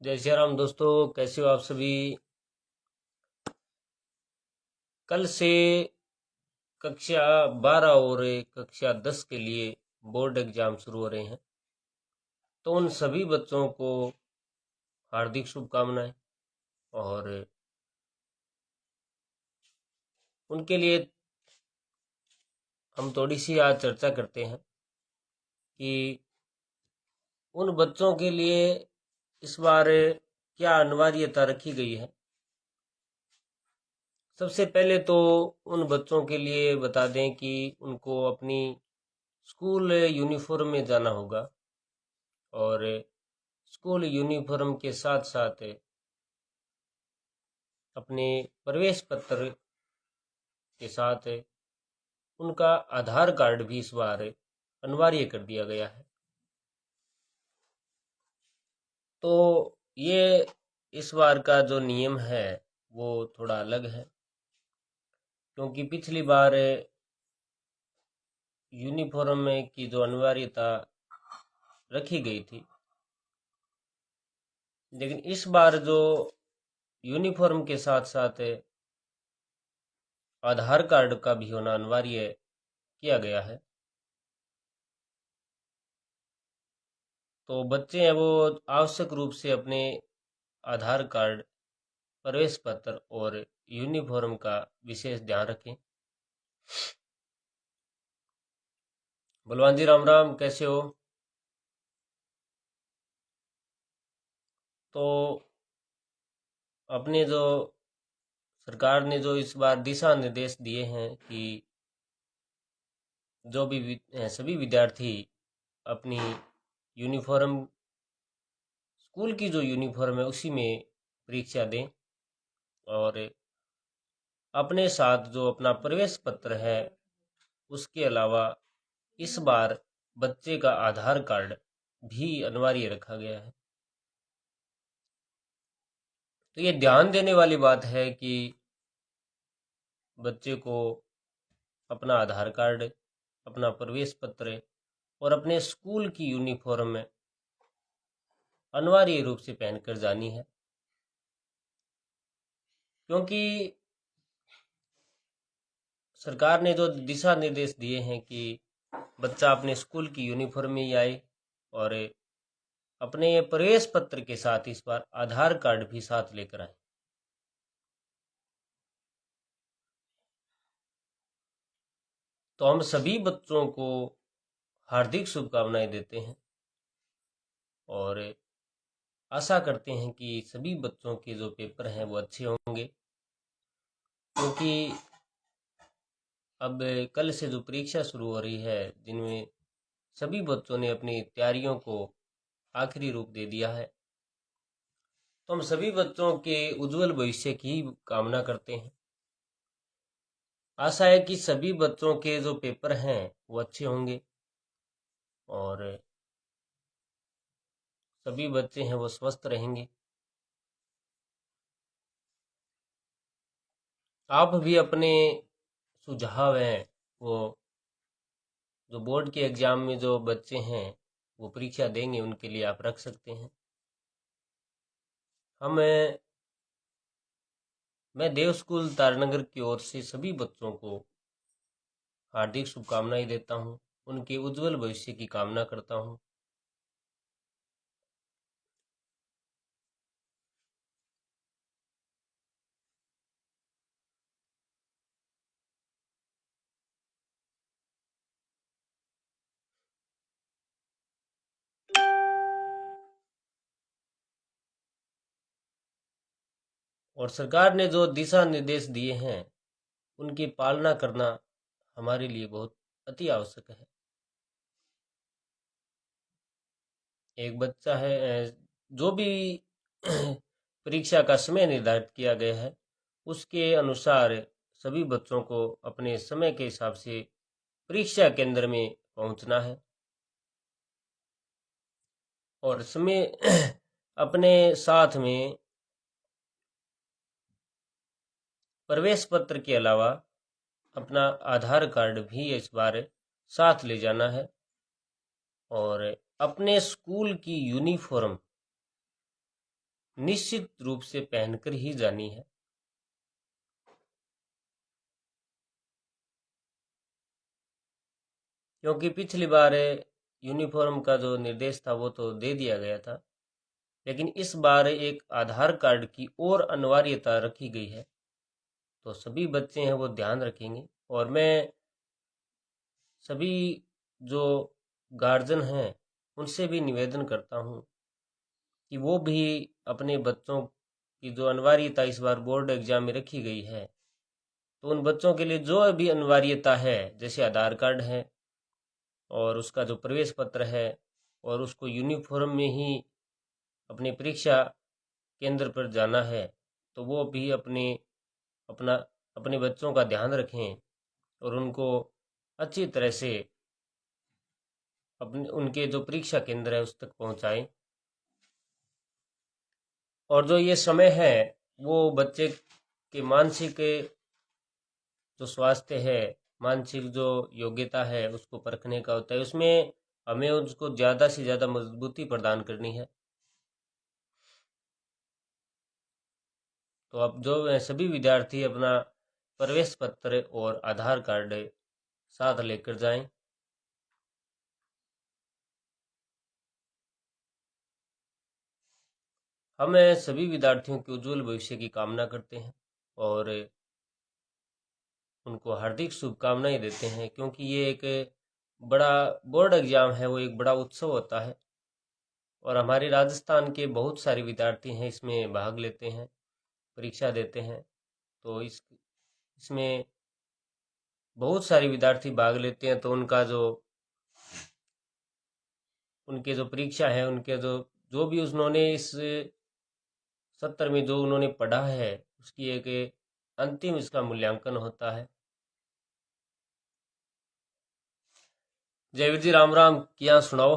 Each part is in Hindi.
जय श्री राम दोस्तों, कैसे हो आप सभी। कल से कक्षा 12 और कक्षा 10 के लिए बोर्ड एग्जाम शुरू हो रहे हैं। तो उन सभी बच्चों को हार्दिक शुभकामनाएं। और उनके लिए हम थोड़ी सी आज चर्चा करते हैं कि उन बच्चों के लिए इस बार क्या अनिवार्यता रखी गई है। सबसे पहले तो उन बच्चों के लिए बता दें कि उनको अपनी स्कूल यूनिफॉर्म में जाना होगा। और स्कूल यूनिफॉर्म के साथ साथ अपने प्रवेश पत्र के साथ उनका आधार कार्ड भी इस बार अनिवार्य कर दिया गया है। तो ये इस बार का जो नियम है वो थोड़ा अलग है, क्योंकि पिछली बार यूनिफॉर्म की जो अनिवार्यता रखी गई थी, लेकिन इस बार जो यूनिफॉर्म के साथ साथ आधार कार्ड का भी होना अनिवार्य किया गया है। तो बच्चे हैं वो आवश्यक रूप से अपने आधार कार्ड, प्रवेश पत्र और यूनिफॉर्म का विशेष ध्यान रखें। बलवान जी, राम राम, कैसे हो। तो अपने जो सरकार ने जो इस बार दिशा निर्देश दिए हैं कि जो भी सभी विद्यार्थी अपनी यूनिफॉर्म, स्कूल की जो यूनिफॉर्म है उसी में परीक्षा दें। और अपने साथ जो अपना प्रवेश पत्र है उसके अलावा इस बार बच्चे का आधार कार्ड भी अनिवार्य रखा गया है। तो ये ध्यान देने वाली बात है कि बच्चे को अपना आधार कार्ड, अपना प्रवेश पत्र और अपने स्कूल की यूनिफॉर्म में अनिवार्य रूप से पहनकर जानी है। क्योंकि सरकार ने जो दिशा निर्देश दिए हैं कि बच्चा अपने स्कूल की यूनिफॉर्म में ही आए और अपने प्रवेश पत्र के साथ इस बार आधार कार्ड भी साथ लेकर आए। तो हम सभी बच्चों को हार्दिक शुभकामनाएं देते हैं और आशा करते हैं कि सभी बच्चों के जो पेपर हैं वो अच्छे होंगे। क्योंकि अब कल से जो परीक्षा शुरू हो रही है, जिनमें सभी बच्चों ने अपनी तैयारियों को आखिरी रूप दे दिया है, तो हम सभी बच्चों के उज्जवल भविष्य की कामना करते हैं। आशा है कि सभी बच्चों के जो पेपर हैं वो अच्छे होंगे और सभी बच्चे हैं वो स्वस्थ रहेंगे। आप भी अपने सुझाव हैं वो जो बोर्ड के एग्जाम में जो बच्चे हैं वो परीक्षा देंगे उनके लिए आप रख सकते हैं। हमें मैं देव स्कूल तारनगर की ओर से सभी बच्चों को हार्दिक शुभकामनाएं देता हूं, उनके उज्जवल भविष्य की कामना करता हूं। और सरकार ने जो दिशा निर्देश दिए हैं उनकी पालना करना हमारे लिए बहुत अति आवश्यक है। एक बच्चा है, जो भी परीक्षा का समय निर्धारित किया गया है उसके अनुसार सभी बच्चों को अपने समय के हिसाब से परीक्षा केंद्र में पहुंचना है और समय अपने साथ में प्रवेश पत्र के अलावा अपना आधार कार्ड भी इस बार साथ ले जाना है और अपने स्कूल की यूनिफॉर्म निश्चित रूप से पहनकर ही जानी है। क्योंकि पिछली बार यूनिफॉर्म का जो निर्देश था वो तो दे दिया गया था, लेकिन इस बार एक आधार कार्ड की और अनिवार्यता रखी गई है। तो सभी बच्चे हैं वो ध्यान रखेंगे, और मैं सभी जो गार्जियन हैं उनसे भी निवेदन करता हूँ कि वो भी अपने बच्चों की जो अनिवार्यता इस बार बोर्ड एग्जाम में रखी गई है, तो उन बच्चों के लिए जो भी अनिवार्यता है, जैसे आधार कार्ड है और उसका जो प्रवेश पत्र है, और उसको यूनिफॉर्म में ही अपनी परीक्षा केंद्र पर जाना है, तो वो भी अपना अपने बच्चों का ध्यान रखें और उनको अच्छी तरह से अपने उनके जो परीक्षा केंद्र है उस तक पहुंचाएं। और जो ये समय है वो बच्चे के मानसिक जो स्वास्थ्य है, मानसिक जो योग्यता है उसको परखने का होता है। उसमें हमें उसको ज़्यादा से ज़्यादा मजबूती प्रदान करनी है। तो अब जो सभी विद्यार्थी अपना प्रवेश पत्र और आधार कार्ड साथ लेकर जाएं। हम सभी विद्यार्थियों के उज्जवल भविष्य की कामना करते हैं और उनको हार्दिक शुभकामनाएं देते हैं, क्योंकि ये एक बड़ा बोर्ड एग्जाम है, वो एक बड़ा उत्सव होता है और हमारे राजस्थान के बहुत सारे विद्यार्थी हैं इसमें भाग लेते हैं, परीक्षा देते हैं। तो इसमें बहुत सारे विद्यार्थी भाग लेते हैं, तो उनके जो परीक्षा है, उनके जो जो भी उन्होंने इस सत्र में जो उन्होंने पढ़ा है उसकी एक अंतिम इसका मूल्यांकन होता है। जयवीर जी राम राम, क्या सुनाओ।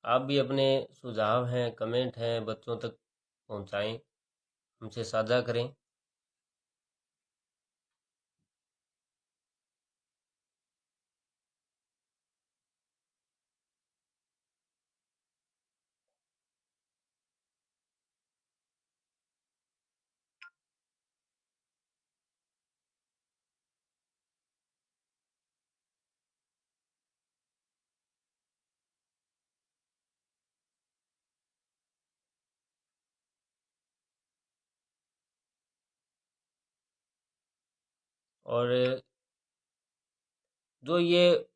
आप भी अपने सुझाव हैं, कमेंट हैं, बच्चों तक पहुंचाएं, हमसे साझा करें। और जो ये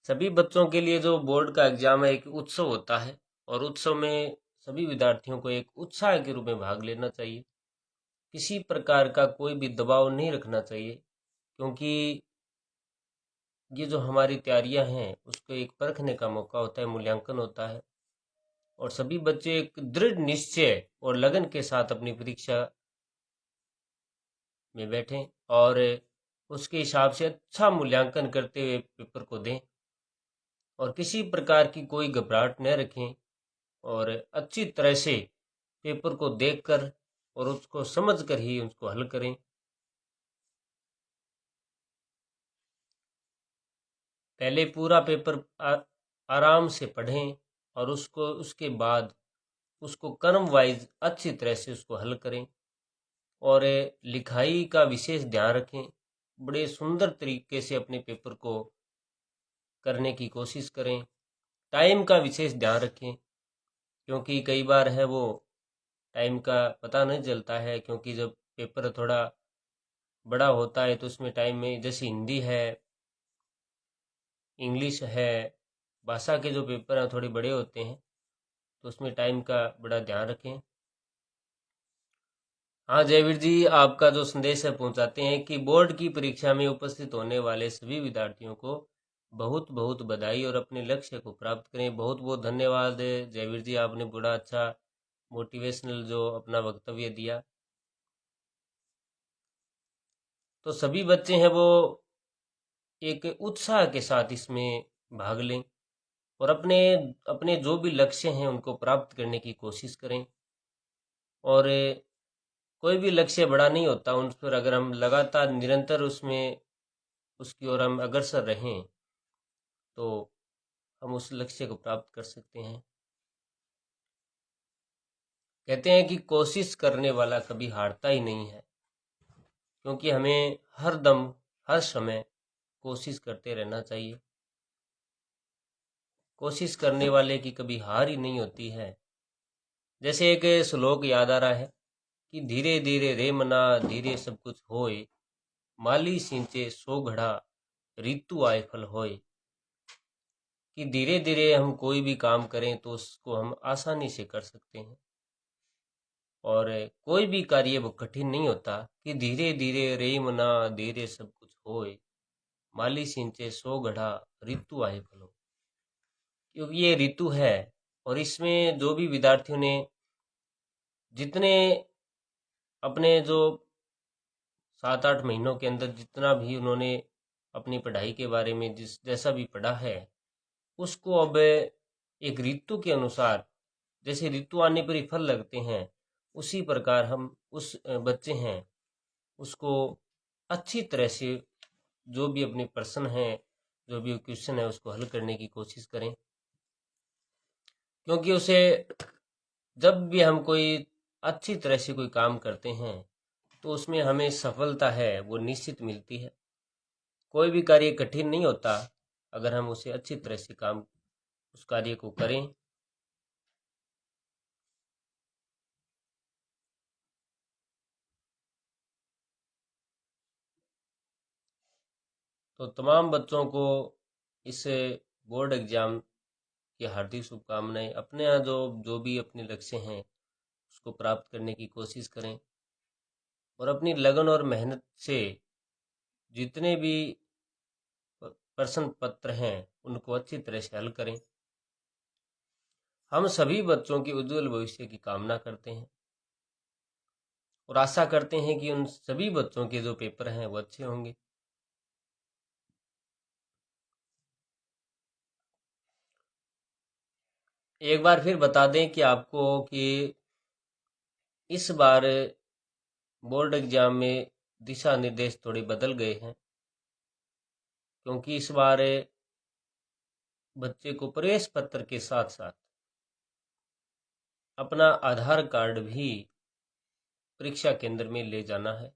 सभी बच्चों के लिए जो बोर्ड का एग्जाम है एक उत्सव होता है, और उत्सव में सभी विद्यार्थियों को एक उत्साह के रूप में भाग लेना चाहिए। किसी प्रकार का कोई भी दबाव नहीं रखना चाहिए, क्योंकि ये जो हमारी तैयारियां हैं उसको एक परखने का मौका होता है, मूल्यांकन होता है। और सभी बच्चे एक दृढ़ निश्चय और लगन के साथ अपनी परीक्षा में बैठें और उसके हिसाब से अच्छा मूल्यांकन करते हुए पेपर को दें, और किसी प्रकार की कोई घबराहट न रखें, और अच्छी तरह से पेपर को देखकर और उसको समझकर ही उसको हल करें। पहले पूरा पेपर आराम से पढ़ें, और उसको उसके बाद उसको क्रम वाइज अच्छी तरह से उसको हल करें, और लिखाई का विशेष ध्यान रखें। बड़े सुंदर तरीके से अपने पेपर को करने की कोशिश करें। टाइम का विशेष ध्यान रखें, क्योंकि कई बार है वो टाइम का पता नहीं चलता है, क्योंकि जब पेपर थोड़ा बड़ा होता है तो उसमें टाइम में, जैसे हिंदी है, इंग्लिश है, भाषा के जो पेपर हैं थोड़े बड़े होते हैं, तो उसमें टाइम का बड़ा ध्यान रखें। हाँ जयवीर जी, आपका जो संदेश है पहुंचाते हैं कि बोर्ड की परीक्षा में उपस्थित होने वाले सभी विद्यार्थियों को बहुत बहुत बधाई, और अपने लक्ष्य को प्राप्त करें। बहुत बहुत धन्यवाद जयवीर जी, आपने बड़ा अच्छा मोटिवेशनल जो अपना वक्तव्य दिया। तो सभी बच्चे हैं वो एक उत्साह के साथ इसमें भाग लें, और अपने अपने जो भी लक्ष्य हैं उनको प्राप्त करने की कोशिश करें। और कोई भी लक्ष्य बड़ा नहीं होता, उन पर अगर हम लगातार निरंतर उसमें उसकी ओर हम अग्रसर रहें तो हम उस लक्ष्य को प्राप्त कर सकते हैं। कहते हैं कि कोशिश करने वाला कभी हारता ही नहीं है, क्योंकि हमें हर दम हर समय कोशिश करते रहना चाहिए। कोशिश करने वाले की कभी हार ही नहीं होती है। जैसे एक श्लोक याद आ रहा है कि धीरे धीरे रे मना धीरे सब कुछ होए, माली सिंचे सो घड़ा ऋतु आए फल होए। कि धीरे धीरे हम कोई भी काम करें तो उसको हम आसानी से कर सकते हैं, और कोई भी कार्य वो कठिन नहीं होता। कि धीरे धीरे रे मना धीरे सब कुछ होए, माली सिंचे सो घड़ा ऋतु आए फल हो। क्योंकि ये ऋतु है, और इसमें जो भी विद्यार्थियों ने जितने अपने जो 7-8 महीनों के अंदर जितना भी उन्होंने अपनी पढ़ाई के बारे में जिस जैसा भी पढ़ा है, उसको अब एक ऋतु के अनुसार, जैसे ऋतु आने पर ही फल लगते हैं, उसी प्रकार हम उस बच्चे हैं उसको अच्छी तरह से जो भी अपने प्रश्न है, जो भी क्वेश्चन है, उसको हल करने की कोशिश करें। क्योंकि उसे जब भी हम कोई अच्छी तरह से कोई काम करते हैं तो उसमें हमें सफलता है वो निश्चित मिलती है। कोई भी कार्य कठिन नहीं होता अगर हम उसे अच्छी तरह से काम उस कार्य को करें। तो तमाम बच्चों को इस बोर्ड एग्जाम की हार्दिक शुभकामनाएं। अपने यहाँ जो जो भी अपने लक्ष्य हैं उसको प्राप्त करने की कोशिश करें, और अपनी लगन और मेहनत से जितने भी प्रश्न पत्र हैं उनको अच्छी तरह से हल करें। हम सभी बच्चों के उज्जवल भविष्य की कामना करते हैं, और आशा करते हैं कि उन सभी बच्चों के जो पेपर हैं वो अच्छे होंगे। एक बार फिर बता दें कि आपको कि इस बार बोर्ड एग्जाम में दिशा निर्देश थोड़े बदल गए हैं, क्योंकि इस बार बच्चे को प्रवेश पत्र के साथ साथ अपना आधार कार्ड भी परीक्षा केंद्र में ले जाना है,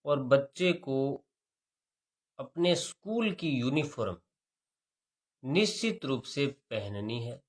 और बच्चे को अपने स्कूल की यूनिफॉर्म निश्चित रूप से पहननी है।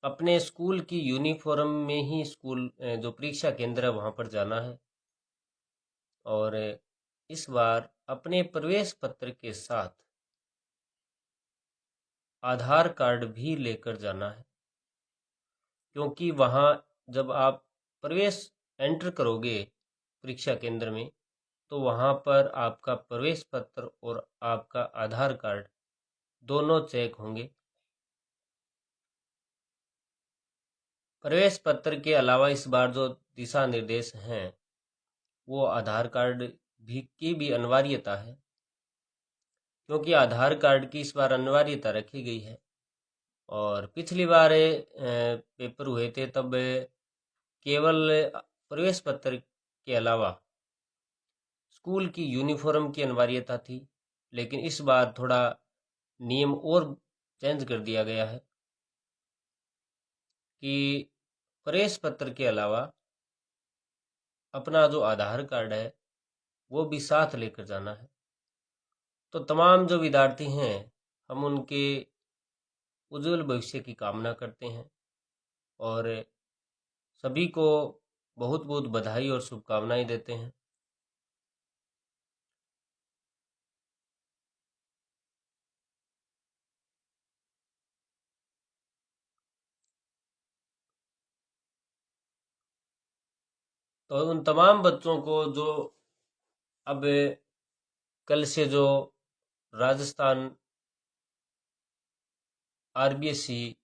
अपने स्कूल की यूनिफॉर्म में ही स्कूल जो परीक्षा केंद्र है वहां पर जाना है, और इस बार अपने प्रवेश पत्र के साथ आधार कार्ड भी लेकर जाना है। क्योंकि वहां जब आप प्रवेश एंटर करोगे परीक्षा केंद्र में, तो वहां पर आपका प्रवेश पत्र और आपका आधार कार्ड दोनों चेक होंगे। प्रवेश पत्र के अलावा इस बार जो दिशा निर्देश हैं वो आधार कार्ड भी की भी अनिवार्यता है, क्योंकि आधार कार्ड की इस बार अनिवार्यता रखी गई है। और पिछली बार पेपर हुए थे तब केवल प्रवेश पत्र के अलावा स्कूल की यूनिफॉर्म की अनिवार्यता थी, लेकिन इस बार थोड़ा नियम और चेंज कर दिया गया है कि प्रवेश पत्र के अलावा अपना जो आधार कार्ड है वो भी साथ लेकर जाना है। तो तमाम जो विद्यार्थी हैं हम उनके उज्जवल भविष्य की कामना करते हैं, और सभी को बहुत बहुत बधाई और शुभकामनाएं देते हैं। तो उन तमाम बच्चों को जो अब कल से जो राजस्थान आरबीएससी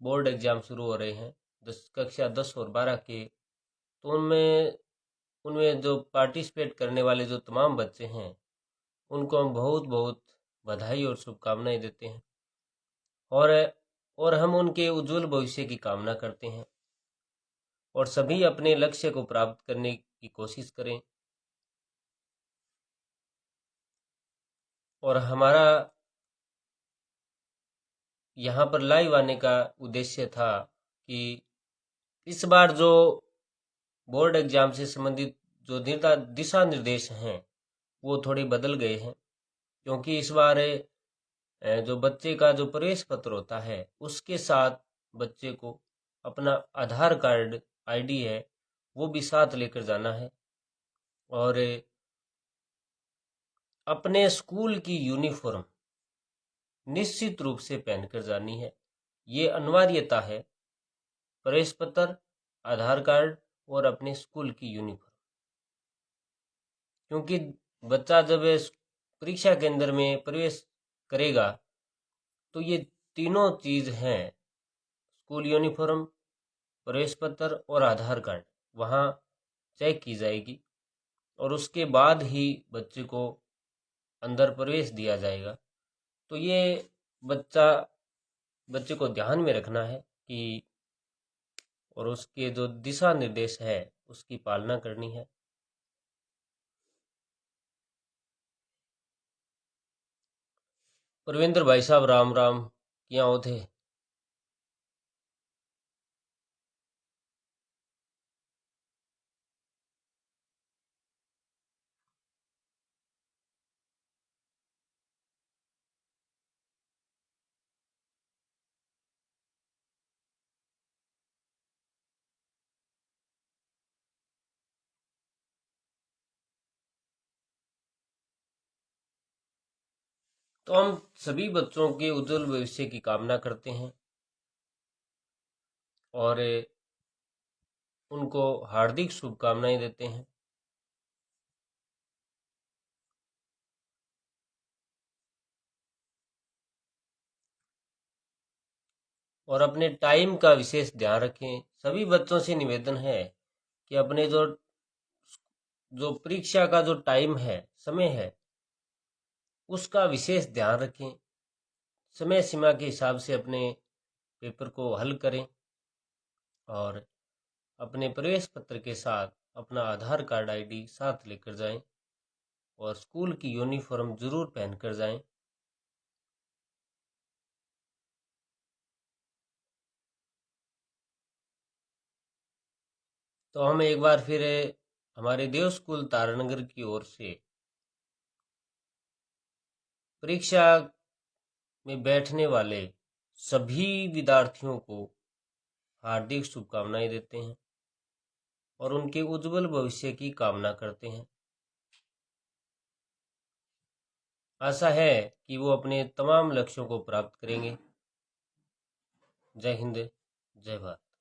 बोर्ड एग्जाम शुरू हो रहे हैं, कक्षा 10 और 12 के, तो उनमें उनमें जो पार्टिसिपेट करने वाले जो तमाम बच्चे हैं उनको हम बहुत बहुत बधाई और शुभकामनाएं देते हैं, और हम उनके उज्जवल भविष्य की कामना करते हैं, और सभी अपने लक्ष्य को प्राप्त करने की कोशिश करें। और हमारा यहाँ पर लाइव आने का उद्देश्य था कि इस बार जो बोर्ड एग्जाम से संबंधित जो दिशा निर्देश हैं वो थोड़े बदल गए हैं, क्योंकि इस बार जो बच्चे का जो प्रवेश पत्र होता है उसके साथ बच्चे को अपना आधार कार्ड आईडी है वो भी साथ लेकर जाना है और अपने स्कूल की यूनिफॉर्म निश्चित रूप से पहनकर जानी है। ये अनिवार्यता है, प्रवेश पत्र, आधार कार्ड और अपने स्कूल की यूनिफॉर्म। क्योंकि बच्चा जब परीक्षा केंद्र में प्रवेश करेगा तो ये तीनों चीज हैं, स्कूल यूनिफॉर्म, प्रवेश पत्र और आधार कार्ड, वहाँ चेक की जाएगी और उसके बाद ही बच्चे को अंदर प्रवेश दिया जाएगा। तो ये बच्चे को ध्यान में रखना है कि और उसके जो दिशा निर्देश है उसकी पालना करनी है। प्रविंद्र भाई साहब राम राम, क्या हो थे? तो हम सभी बच्चों के उज्जवल भविष्य की कामना करते हैं और उनको हार्दिक शुभकामनाएं देते हैं। और अपने टाइम का विशेष ध्यान रखें। सभी बच्चों से निवेदन है कि अपने जो जो परीक्षा का जो टाइम है, समय है, उसका विशेष ध्यान रखें। समय सीमा के हिसाब से अपने पेपर को हल करें और अपने प्रवेश पत्र के साथ अपना आधार कार्ड आईडी साथ लेकर जाएं और स्कूल की यूनिफॉर्म जरूर पहनकर जाएं। तो हम एक बार फिर हमारे देव स्कूल तारानगर की ओर से परीक्षा में बैठने वाले सभी विद्यार्थियों को हार्दिक शुभकामनाएं देते हैं और उनके उज्जवल भविष्य की कामना करते हैं। आशा है कि वो अपने तमाम लक्ष्यों को प्राप्त करेंगे। जय हिंद, जय भारत।